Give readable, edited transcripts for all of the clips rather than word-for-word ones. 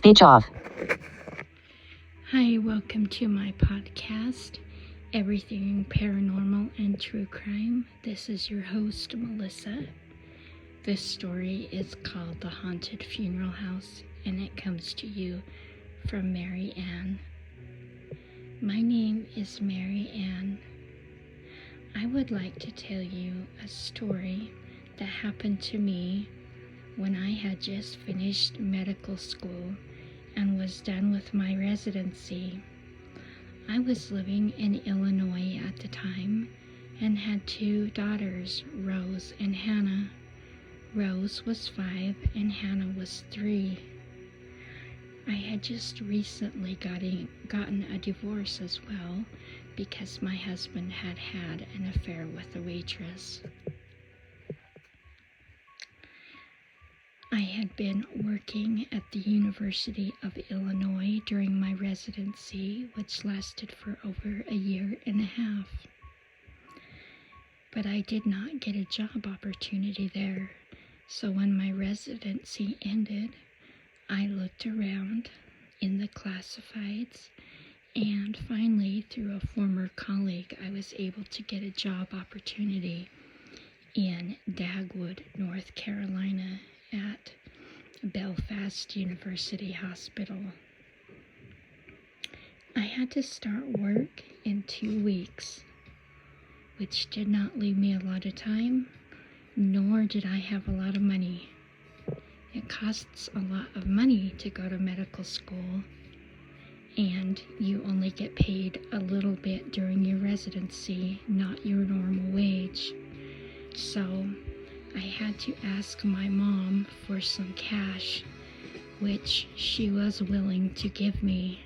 Speech off. Hi, welcome to my podcast, Everything Paranormal and True Crime. This is your host, Melissa. This story is called The Haunted Funeral House, and it comes to you from Mary Ann. My name is Mary Ann. I would like to tell you a story that happened to me when I had just finished medical school and was done with my residency. I was living in Illinois at the time and had two daughters, Rose and Hannah. Rose was 5 and Hannah was 3. I had just recently gotten a divorce as well because my husband had had an affair with a waitress. I had been working at the University of Illinois during my residency, which lasted for over a year and a half. But I did not get a job opportunity there, so when my residency ended, I looked around in the classifieds, and finally, through a former colleague, I was able to get a job opportunity in Dagwood, North Carolina, at Belfast University Hospital. I had to start work in 2 weeks, which did not leave me a lot of time, nor did I have a lot of money. It costs a lot of money to go to medical school, and you only get paid a little bit during your residency, not your normal wage. So I had to ask my mom for some cash, which she was willing to give me,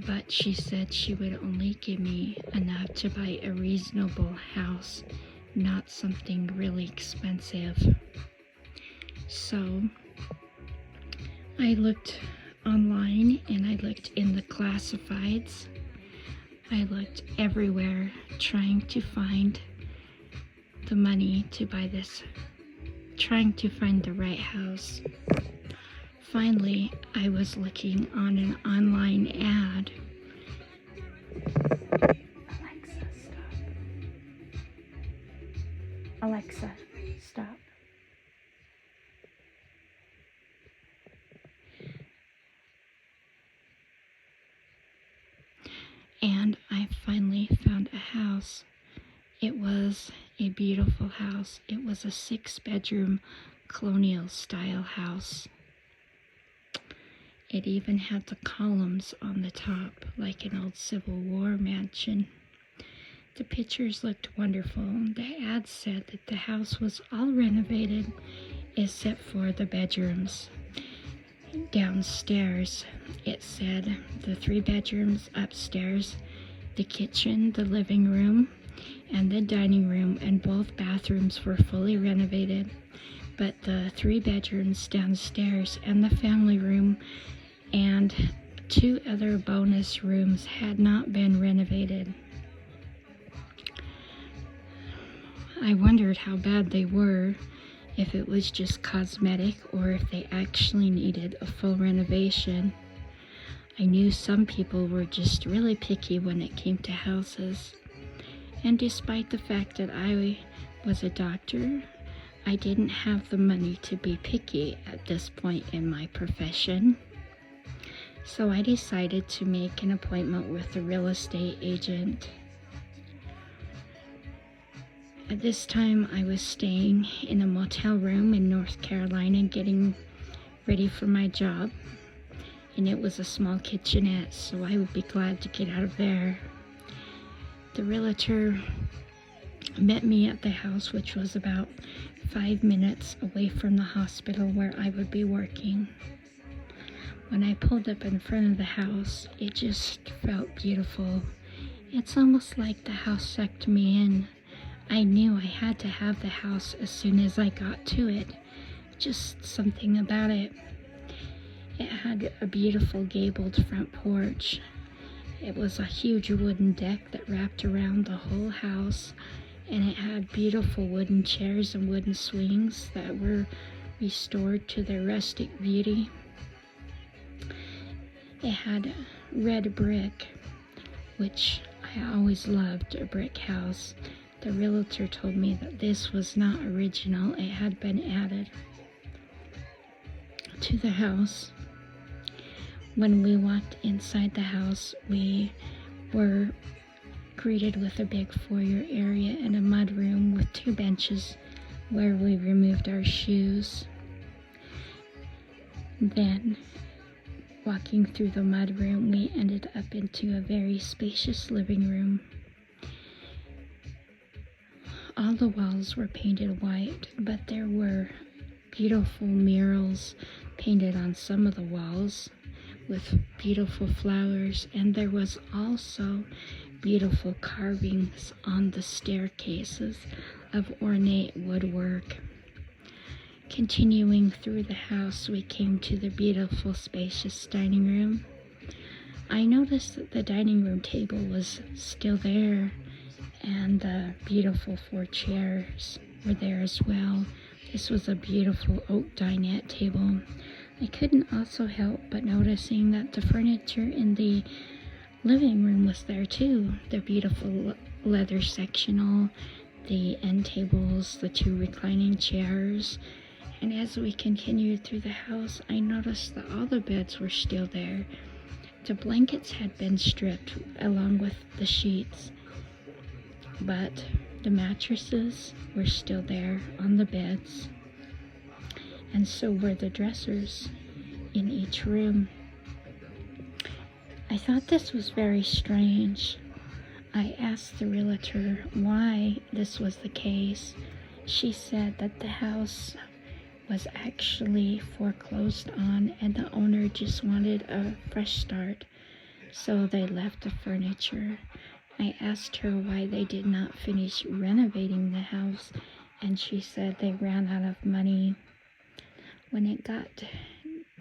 but she said she would only give me enough to buy a reasonable house, not something really expensive. So I looked online and I looked in the classifieds. I looked everywhere trying to find the money to buy this, trying to find the right house. Finally, I was looking on an online ad. Alexa, stop. And I finally found a house. It was a beautiful house. It was a 6-bedroom colonial style house. It even had the columns on the top like an old Civil War mansion. The pictures looked wonderful. The ad said that the house was all renovated except for the bedrooms. Downstairs, it said the 3 bedrooms upstairs, the kitchen, the living room, and the dining room, and both bathrooms were fully renovated, but the 3 bedrooms downstairs and the family room and 2 other bonus rooms had not been renovated. I wondered how bad they were, if it was just cosmetic or if they actually needed a full renovation. I knew some people were just really picky when it came to houses. And despite the fact that I was a doctor, I didn't have the money to be picky at this point in my profession. So I decided to make an appointment with a real estate agent. At this time, I was staying in a motel room in North Carolina getting ready for my job. And it was a small kitchenette, so I would be glad to get out of there. The realtor met me at the house, which was about 5 minutes away from the hospital where I would be working. When I pulled up in front of the house, it just felt beautiful. It's almost like the house sucked me in. I knew I had to have the house as soon as I got to it. Just something about it. It had a beautiful gabled front porch. It was a huge wooden deck that wrapped around the whole house, and it had beautiful wooden chairs and wooden swings that were restored to their rustic beauty. It had red brick, which I always loved a brick house. The realtor told me that this was not original. It had been added to the house. When we walked inside the house, we were greeted with a big foyer area and a mudroom with 2 benches where we removed our shoes. Then, walking through the mudroom, we ended up into a very spacious living room. All the walls were painted white, but there were beautiful murals painted on some of the walls with beautiful flowers, and there was also beautiful carvings on the staircases of ornate woodwork. Continuing through the house, we came to the beautiful, spacious dining room. I noticed that the dining room table was still there, and the beautiful 4 chairs were there as well. This was a beautiful oak dinette table. I couldn't also help but noticing that the furniture in the living room was there too. The beautiful leather sectional, the end tables, the 2 reclining chairs. And as we continued through the house, I noticed that all the beds were still there. The blankets had been stripped along with the sheets, but the mattresses were still there on the beds, and so were the dressers in each room. I thought this was very strange. I asked the realtor why this was the case. She said that the house was actually foreclosed on and the owner just wanted a fresh start, so they left the furniture. I asked her why they did not finish renovating the house, and she said they ran out of money. When it got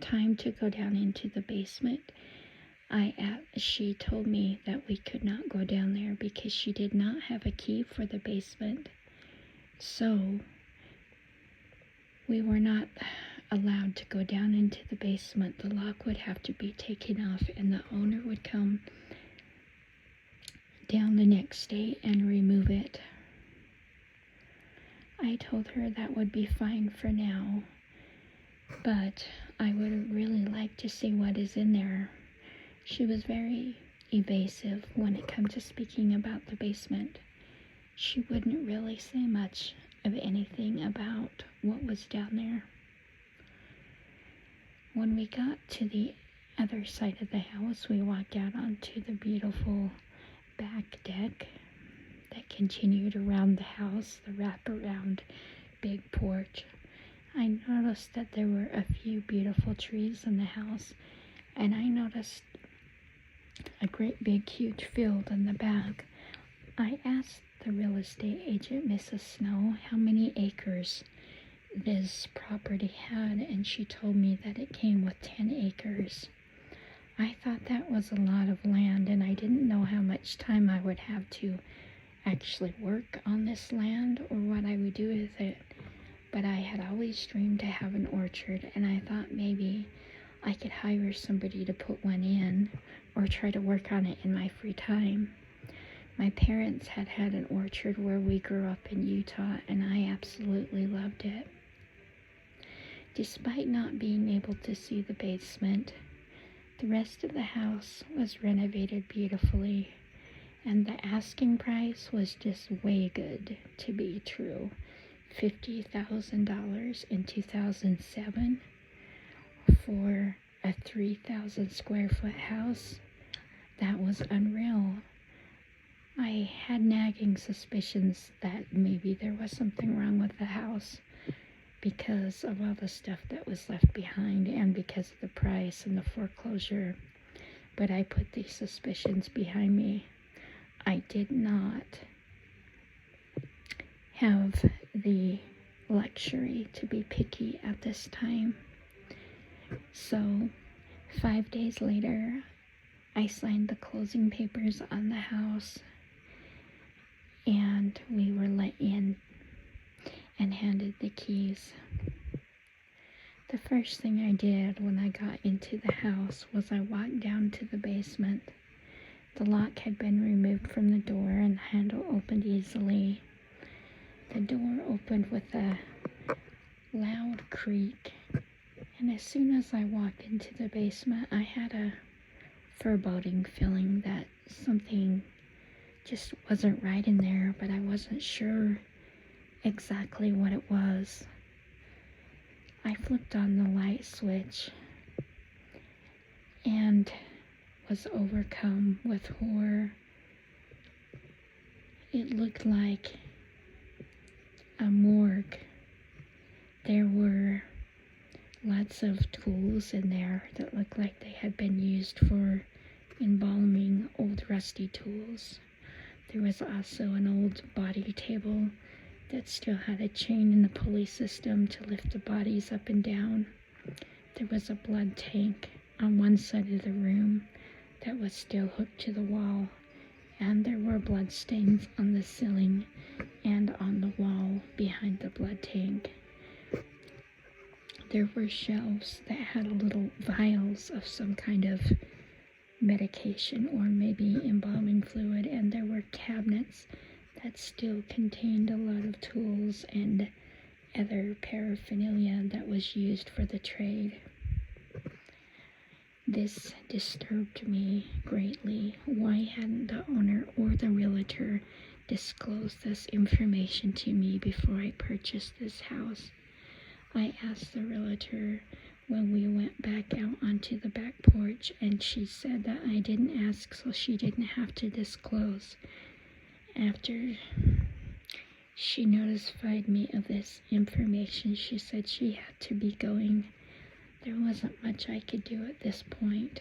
time to go down into the basement, she told me that we could not go down there because she did not have a key for the basement. So we were not allowed to go down into the basement. The lock would have to be taken off, and the owner would come down the next day and remove it. I told her that would be fine for now, but I would really like to see what is in there. She was very evasive when it came to speaking about the basement. She wouldn't really say much of anything about what was down there. When we got to the other side of the house, we walked out onto the beautiful back deck that continued around the house, the wraparound big porch. I noticed that there were a few beautiful trees in the house, and I noticed a great big huge field in the back. I asked the real estate agent, Mrs. Snow, how many acres this property had, and she told me that it came with 10 acres. I thought that was a lot of land, and I didn't know how much time I would have to actually work on this land or what I would do with it. But I had always dreamed to have an orchard, and I thought maybe I could hire somebody to put one in or try to work on it in my free time. My parents had an orchard where we grew up in Utah, and I absolutely loved it. Despite not being able to see the basement, the rest of the house was renovated beautifully, and the asking price was just way good to be true. $50,000 in 2007 for a 3,000 square foot house. That was unreal. I had nagging suspicions that maybe there was something wrong with the house because of all the stuff that was left behind and because of the price and the foreclosure. But I put these suspicions behind me. I did not have the luxury to be picky at this time. So 5 days later, I signed the closing papers on the house, and we were let in and handed the keys. The first thing I did when I got into the house was I walked down to the basement. The lock had been removed from the door and the handle opened easily. The door opened with a loud creak, and as soon as I walked into the basement, I had a foreboding feeling that something just wasn't right in there, but I wasn't sure exactly what it was. I flipped on the light switch and was overcome with horror. It looked like a morgue. There were lots of tools in there that looked like they had been used for embalming, old rusty tools. There was also an old body table that still had a chain in the pulley system to lift the bodies up and down. There was a blood tank on one side of the room that was still hooked to the wall, and there were blood stains on the ceiling and on the wall behind the blood tank. There were shelves that had little vials of some kind of medication or maybe embalming fluid, and there were cabinets that still contained a lot of tools and other paraphernalia that was used for the trade. This disturbed me greatly. Why hadn't the owner or the realtor disclosed this information to me before I purchased this house? I asked the realtor when we went back out onto the back porch, and she said that I didn't ask, so she didn't have to disclose. After she notified me of this information, she said she had to be going. There wasn't much I could do at this point.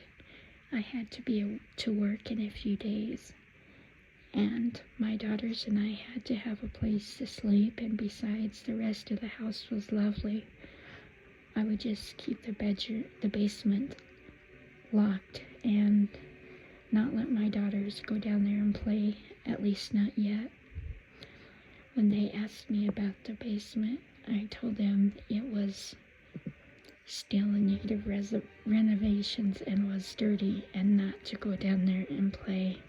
I had to be to work in a few days, and my daughters and I had to have a place to sleep, and besides, the rest of the house was lovely. I would just keep the basement locked and not let my daughters go down there and play, at least not yet. When they asked me about the basement, I told them it was still in need of renovations and was dirty and not to go down there and play.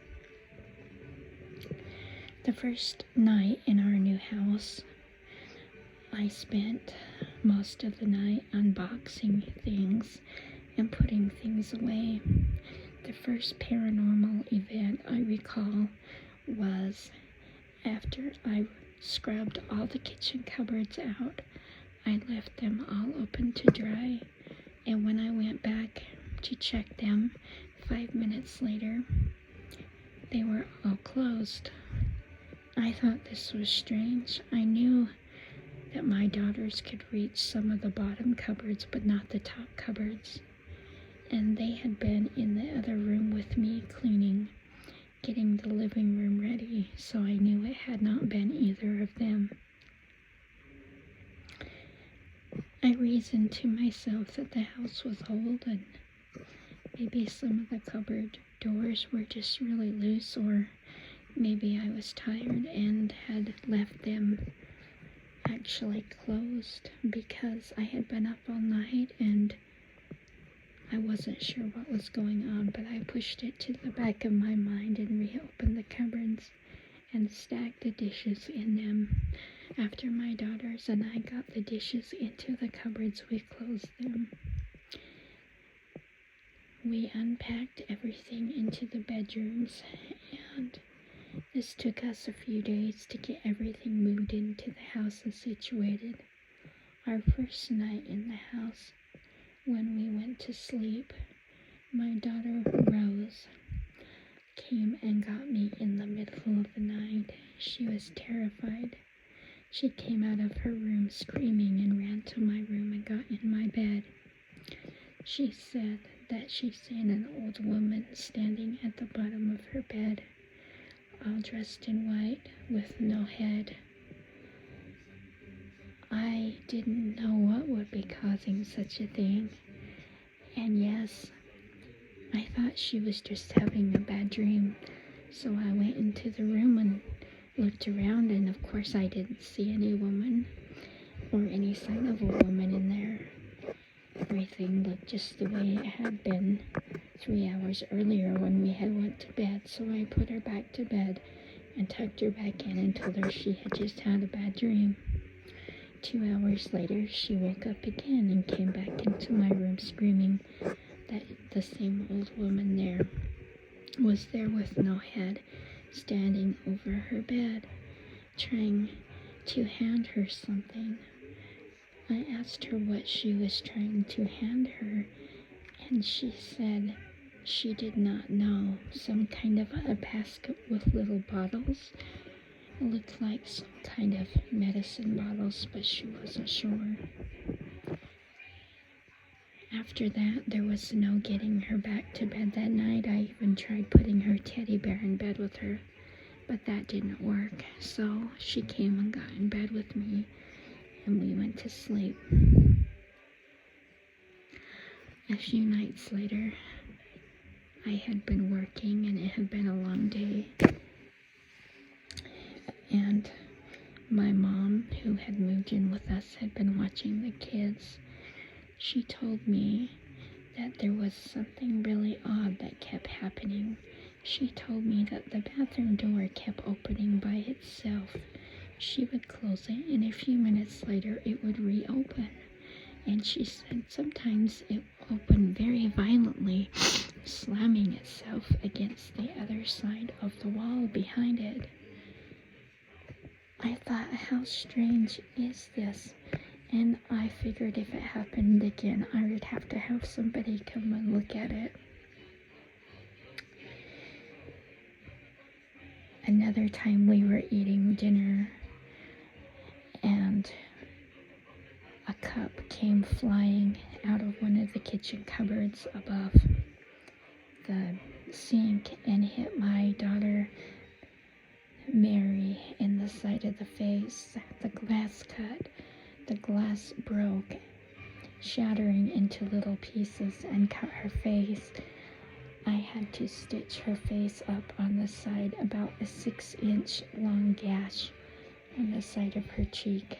The first night in our new house, I spent most of the night unboxing things and putting things away. The first paranormal event I recall was after I scrubbed all the kitchen cupboards out. I left them all open to dry, and when I went back to check them 5 minutes later, they were all closed. I thought this was strange. I knew that my daughters could reach some of the bottom cupboards, but not the top cupboards. And they had been in the other room with me cleaning, getting the living room ready, so I knew it had not been either of them. I reasoned to myself that the house was old and maybe some of the cupboard doors were just really loose, or maybe I was tired and had left them actually closed because I had been up all night and I wasn't sure what was going on, but I pushed it to the back of my mind and reopened the cupboards and stacked the dishes in them. After my daughters and I got the dishes into the cupboards, we closed them. We unpacked everything into the bedrooms, and this took us a few days to get everything moved into the house and situated. Our first night in the house, when we went to sleep, my daughter Rose came and got me in the middle of the night. She was terrified. She came out of her room screaming and ran to my room and got in my bed. She said that she seen an old woman standing at the bottom of her bed, all dressed in white with no head. I didn't know what would be causing such a thing, and yes, I thought she was just having a bad dream, so I went into the room and looked around, and of course I didn't see any woman or any sign of a woman in there. everything looked just the way it had been 3 hours earlier when we had went to bed. So I put her back to bed and tucked her back in and told her she had just had a bad dream. 2 hours later, she woke up again and came back into my room screaming that the same old woman there was there with no head, standing over her bed, trying to hand her something. I asked her what she was trying to hand her, and she said she did not know. Some kind of a basket with little bottles. It looked like some kind of medicine bottles, but she wasn't sure. After that, there was no getting her back to bed that night. I even tried putting her teddy bear in bed with her, but that didn't work. So she came and got in bed with me, and we went to sleep. A few nights later, I had been working, and it had been a long day. And my mom, who had moved in with us, had been watching the kids. She told me that there was something really odd that kept happening. She told me that the bathroom door kept opening by itself. She would close it, and a few minutes later it would reopen. And she said sometimes it opened very violently, slamming itself against the other side of the wall behind it. I thought, how strange is this? And I figured if it happened again, I would have to have somebody come and look at it. Another time we were eating dinner, and a cup came flying out of one of the kitchen cupboards above the sink and hit my daughter Mary in the side of the face. The glass cut. The glass broke, shattering into little pieces, and cut her face. I had to stitch her face up on the side, about a 6-inch long gash on the side of her cheek.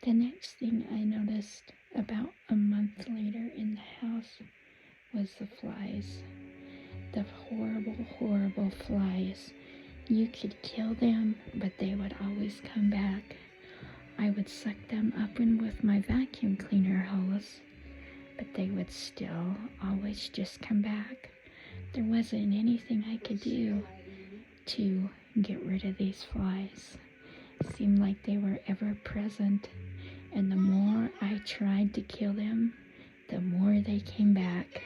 The next thing I noticed about a month later in the house was the flies. The horrible, horrible flies. You could kill them, but they would always come back. I would suck them up in with my vacuum cleaner hose, but they would still always just come back. There wasn't anything I could do to get rid of these flies. It seemed like they were ever present, and the more I tried to kill them, the more they came back.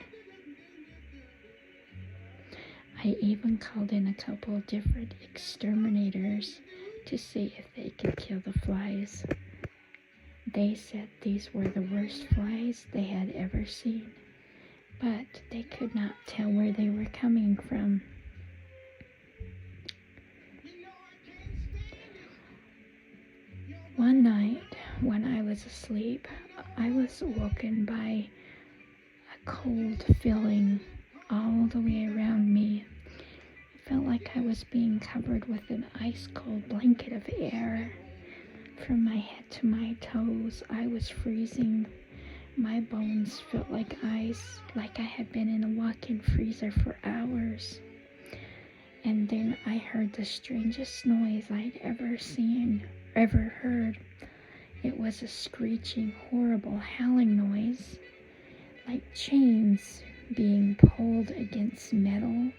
I even called in a couple of different exterminators to see if they could kill the flies. They said these were the worst flies they had ever seen, but they could not tell where they were coming from. One night when I was asleep, I was woken by a cold feeling all the way around me. It felt like I was being covered with an ice-cold blanket of air. From my head to my toes, I was freezing. My bones felt like ice, like I had been in a walk-in freezer for hours. And then I heard the strangest noise I'd ever heard. It was a screeching, horrible, howling noise, like chains being pulled against metal,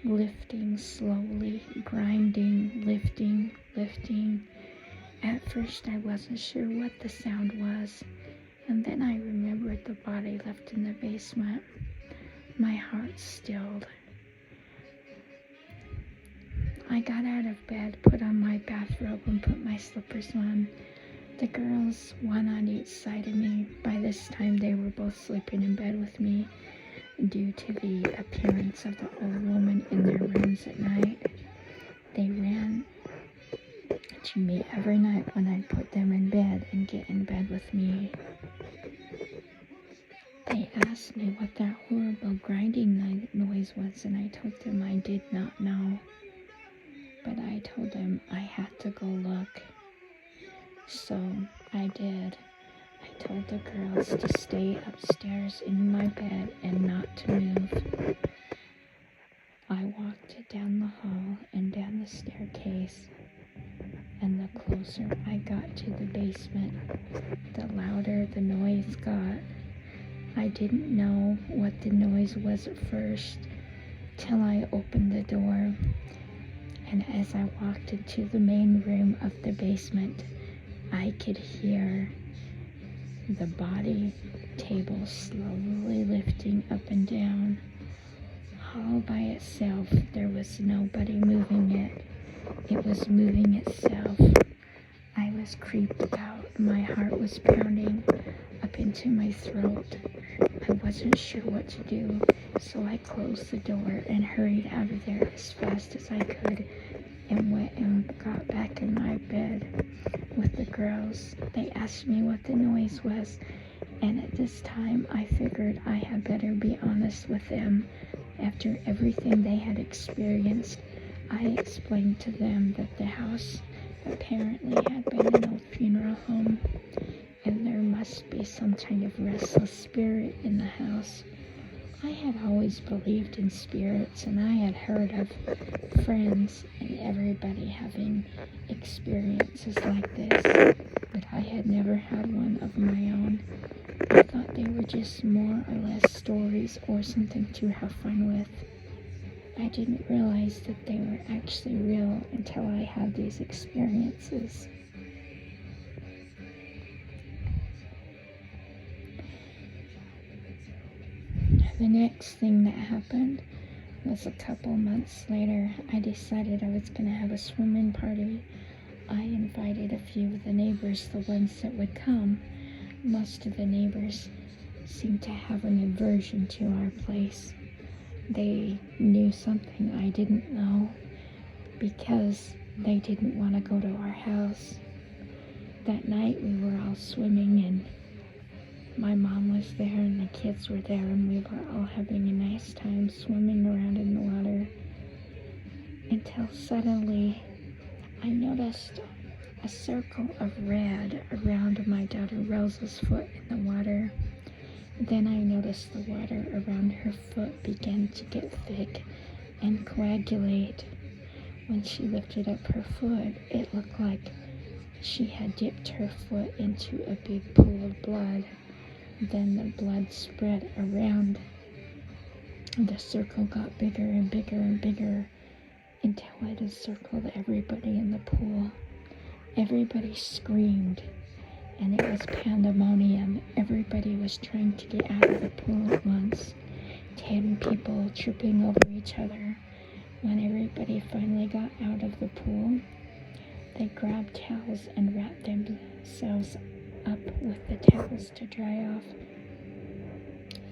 lifting slowly, grinding, lifting. At first I wasn't sure what the sound was, and then I remembered the body left in the basement. My heart stilled. I got out of bed, put on my bathrobe, and put my slippers on. The girls, one on each side of me. By this time, they were both sleeping in bed with me due to the appearance of the old woman in their rooms at night. They ran to me every night when I'd put them in bed and get in bed with me. They asked me what that horrible grinding noise was, and I told them I did not know. But I told them I had to go look. So I did. I told the girls to stay upstairs in my bed and not to move. I walked down the hall and down the staircase, and the closer I got to the basement, the louder the noise got. I didn't know what the noise was at first till I opened the door, and as I walked into the main room of the basement, I could hear the body table slowly lifting up and down. All by itself. There was nobody moving it. It was moving itself. I was creeped out. My heart was pounding up into my throat. I wasn't sure what to do, so I closed the door and hurried out of there as fast as I could and went and got back in my bed with the girls. They asked me what the noise was, and at this time I figured I had better be honest with them. After everything they had experienced, I explained to them that the house apparently had been an old funeral home, and there must be some kind of restless spirit in the house. I had always believed in spirits, and I had heard of friends and everybody having experiences like this, but I had never had one of my own. I thought they were just more or less stories or something to have fun with. I didn't realize that they were actually real until I had these experiences. The next thing that happened was a couple months later. I decided I was going to have a swimming party. I invited a few of the neighbors, the ones that would come. Most of the neighbors seemed to have an aversion to our place. They knew something I didn't know because they didn't want to go to our house. That night we were all swimming, and my mom was there and the kids were there, and we were all having a nice time swimming around in the water until suddenly I noticed a circle of red around my daughter Rosa's foot in the water. Then I noticed the water around her foot began to get thick and coagulate. When she lifted up her foot, it looked like she had dipped her foot into a big pool of blood. Then the blood spread around. The circle got bigger and bigger and bigger until it encircled everybody in the pool. Everybody screamed, and it was pandemonium. Everybody was trying to get out of the pool at once. 10 people tripping over each other. When everybody finally got out of the pool, they grabbed towels and wrapped themselves up with the towels to dry off.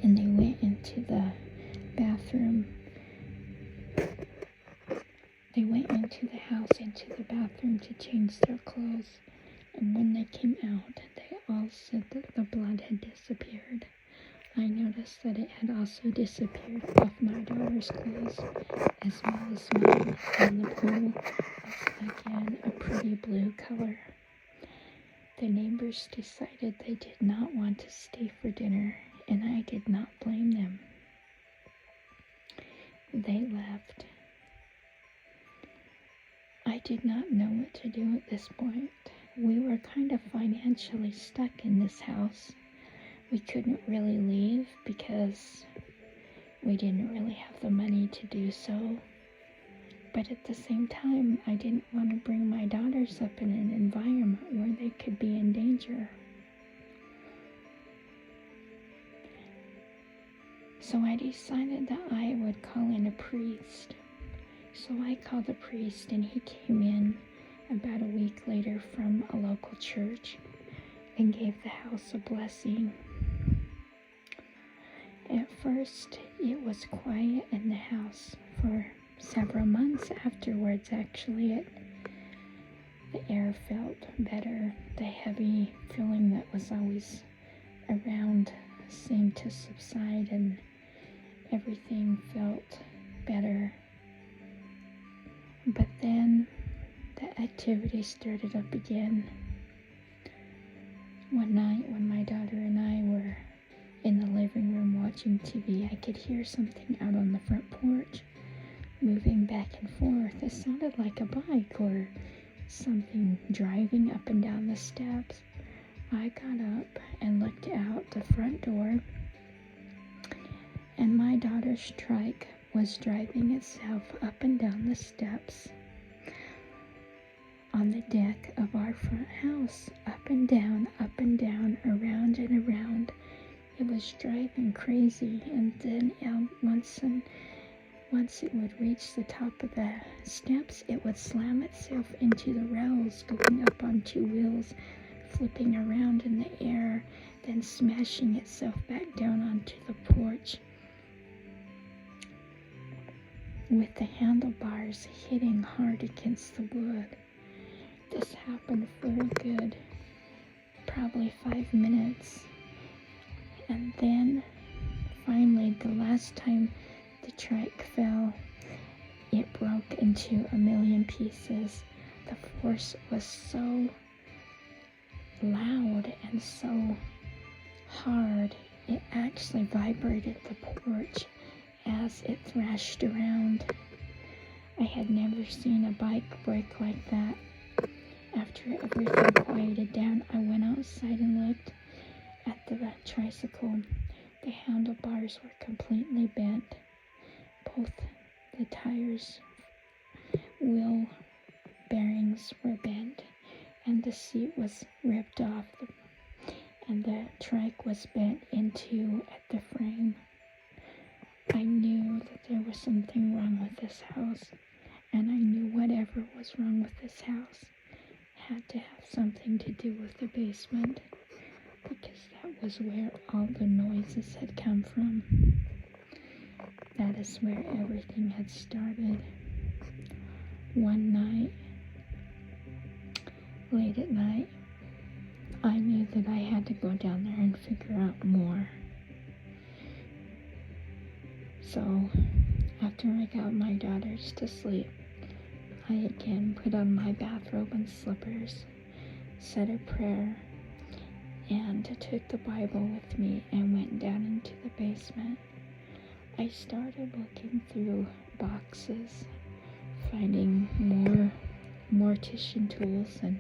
And they went into the bathroom. They went into the house, into the bathroom to change their clothes. And when they came out, they all said that the blood had disappeared. I noticed that it had also disappeared off my daughter's clothes, as well as mine, and the pool was again a pretty blue color. The neighbors decided they did not want to stay for dinner, and I did not blame them. They left. I did not know what to do at this point. We were kind of financially stuck in this house. We couldn't really leave because we didn't really have the money to do so. But at the same time, I didn't want to bring my daughters up in an environment where they could be in danger. So I decided that I would call in a priest. So I called the priest, and he came in about a week later from a local church and gave the house a blessing. At first, it was quiet in the house for several months afterwards. Actually, the air felt better. The heavy feeling that was always around seemed to subside and everything felt better. But then the activity started up again. One night when my daughter and I were in the living room watching TV, I could hear something out on the front porch moving back and forth. It sounded like a bike or something driving up and down the steps. I got up and looked out the front door, and my daughter's trike was driving itself up and down the steps on the deck of our front house, up and down, around and around. It was driving crazy, and then once it would reach the top of the steps, it would slam itself into the rails, going up on two wheels, flipping around in the air, then smashing itself back down onto the porch, with the handlebars hitting hard against the wood. This happened for a good, probably 5 minutes. And then, finally, the last time the trike fell, it broke into a million pieces. The force was so loud and so hard, it actually vibrated the porch as it thrashed around. I had never seen a bike break like that. After everything quieted down, I went outside and looked at the tricycle. The handlebars were completely bent. Both the tires' wheel bearings were bent, and the seat was ripped off, and the trike was bent into at the frame. I knew that there was something wrong with this house, and I knew whatever was wrong with this house had to have something to do with the basement, because that was where all the noises had come from. That is where everything had started. One night, late at night, I knew that I had to go down there and figure out more. So, after I got my daughters to sleep, I again put on my bathrobe and slippers, said a prayer, and took the Bible with me and went down into the basement. I started looking through boxes, finding more mortician tools and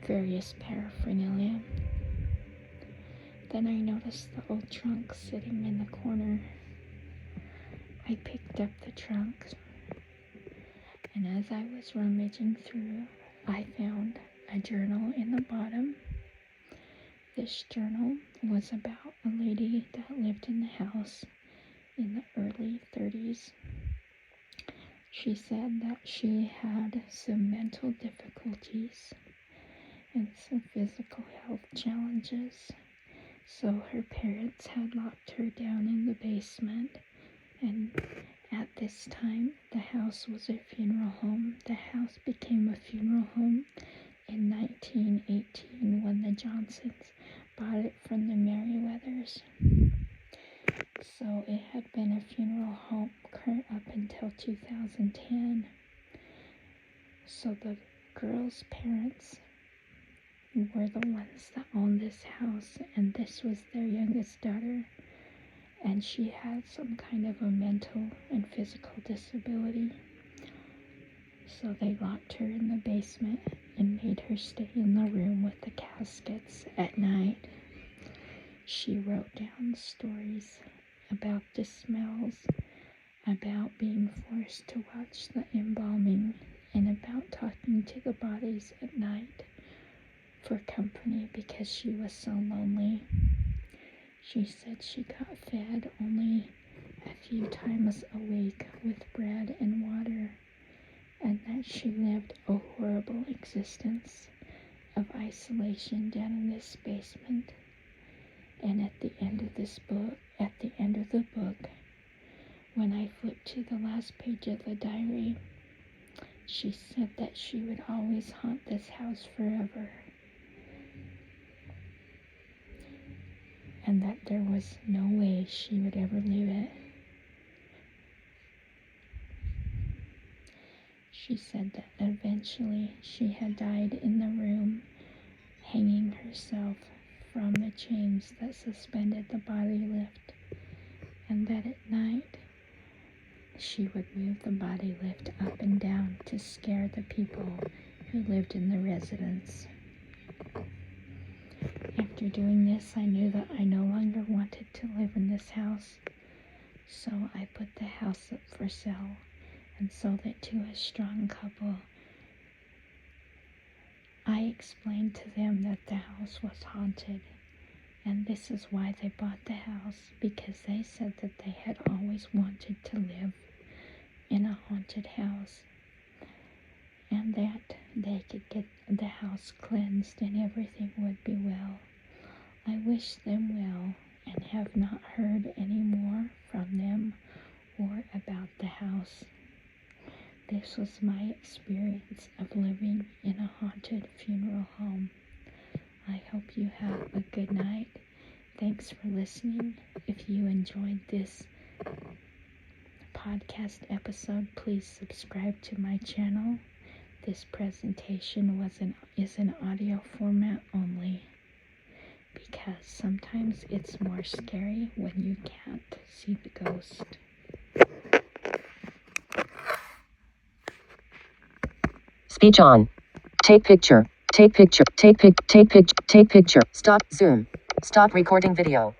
various paraphernalia. Then I noticed the old trunk sitting in the corner. I picked up the trunk, and as I was rummaging through, I found a journal in the bottom. This journal was about a lady that lived in the house in the early 30s. She said that she had some mental difficulties and some physical health challenges. So her parents had locked her down in the basement, and at this time the house was a funeral home. The house became a funeral home in 1918 when the Johnsons bought it from the Merriweathers. So it had been a funeral home up until 2010. So the girls' parents were the ones that owned this house, and this was their youngest daughter, and she had some kind of a mental and physical disability. So they locked her in the basement and made her stay in the room with the caskets at night. She wrote down stories about the smells, about being forced to watch the embalming, and about talking to the bodies at night for company because she was so lonely. She said she got fed only a few times a week with bread and water, and that she lived a horrible existence of isolation down in this basement. And at the end of the book, when I flipped to the last page of the diary, she said that she would always haunt this house forever. and that there was no way she would ever leave it. She said that eventually she had died in the room, hanging herself from the chains that suspended the body lift, and that at night she would move the body lift up and down to scare the people who lived in the residence. After doing this, I knew that I no longer wanted to live in this house, so I put the house up for sale and sold it to a strong couple. I explained to them that the house was haunted, and this is why they bought the house, because they said that they had always wanted to live in a haunted house, and that they could get the house cleansed and everything would be well. I wish them well and have not heard any more from them or about the house. This was my experience of living in a haunted funeral home. I hope you have a good night. Thanks for listening. If you enjoyed this podcast episode, please subscribe to my channel. This presentation is an audio format only, because sometimes it's more scary when you can't see the ghost. Speech on. Take picture. Take picture. Take picture. Take picture. Take picture. Stop Zoom. Stop recording video.